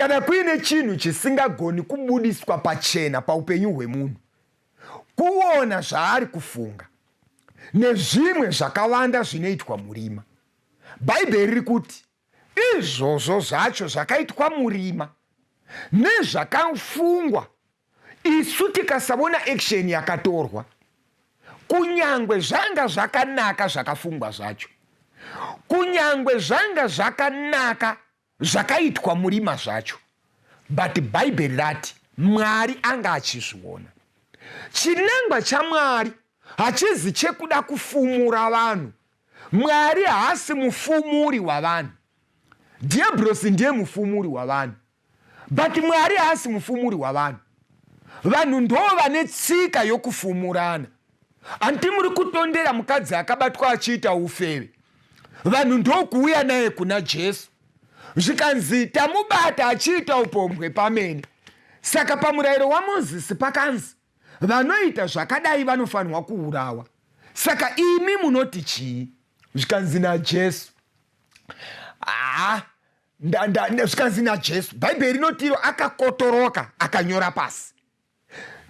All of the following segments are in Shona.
kana kuine chinhu chisingagoni kubudiswa pachena paupenyu hwemunhu, kuona zvaari kufunga nezvimwe zvakawanda zvinoitwa murima. Bhaibheri riri kuti izvozvo zvacho zvakaitwa murima nezvakafungwa, isu tikasabona action yakatorwa, kunyangwe zvanga zvakanaka zvakafungwa zvacho, kunyangwe zvanga zvakanaka zvakaitwa murima zvacho, but Bhaibheri rati Mwari anga achizviona. Chinangwa chaMwari hachizi chekuda kufumura vanhu. Mwari haasi mufumuri wavanhu. Diablosi ndiye mufumuri wavanhu, but Mwari haasi mufumuri wavanhu. Vanhu ndo vane tsika yokufumurana. Anti muri kutondera mukadzi akabatwa achiita ufeve, vanhu ndo kuuya naye kuna Jesu, zvikanzi tamubata achiita upombwe pamene. Saka pamurayiro waMozisi pakanzi vanoita zvakadai vanofanirwa kuurawa. Saka imi munoti chii? Zvikanzi naJesu. Zvikanzi naJesu. Bhaibheri rinotiro akakotoroka akanyora pasi.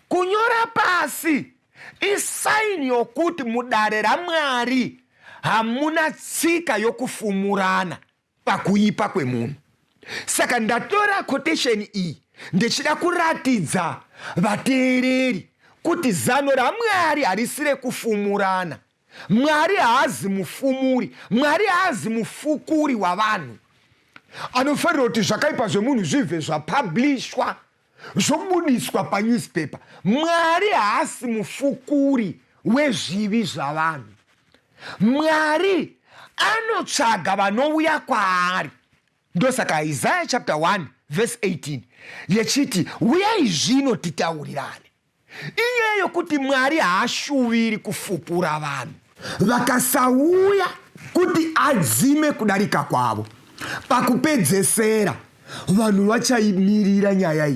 Kunyora pasi isaini yokuti mudare raMwari hamuna tsika yokufumurana pakuipa kwemunhu. Saka ndatora quotation iyi ndichida kuratidza vateereri kuti zano raMwari harisire kufumurana. Mwari haazi mufumuri, Mwari haazi mufukuri wavanhu. Anofanira kuti zvakaipa zvemunhu zvibve zvapublishwa, zvobudiswa panewspaper. Mwari haasi mufukuri wezvivi zvavanhu. Mwari anotsvaga vanouya kwaari. Ndosaka Isaiah chapter 1 verse 18 yechiti uyai zvino titaurirane. Iyeyo kuti Mwari haashuviri kufukura vanhu. Vakasauya kuti adzime kudarika kwavo, pakupedzesera vanhu vachayimirira nyaya iyi.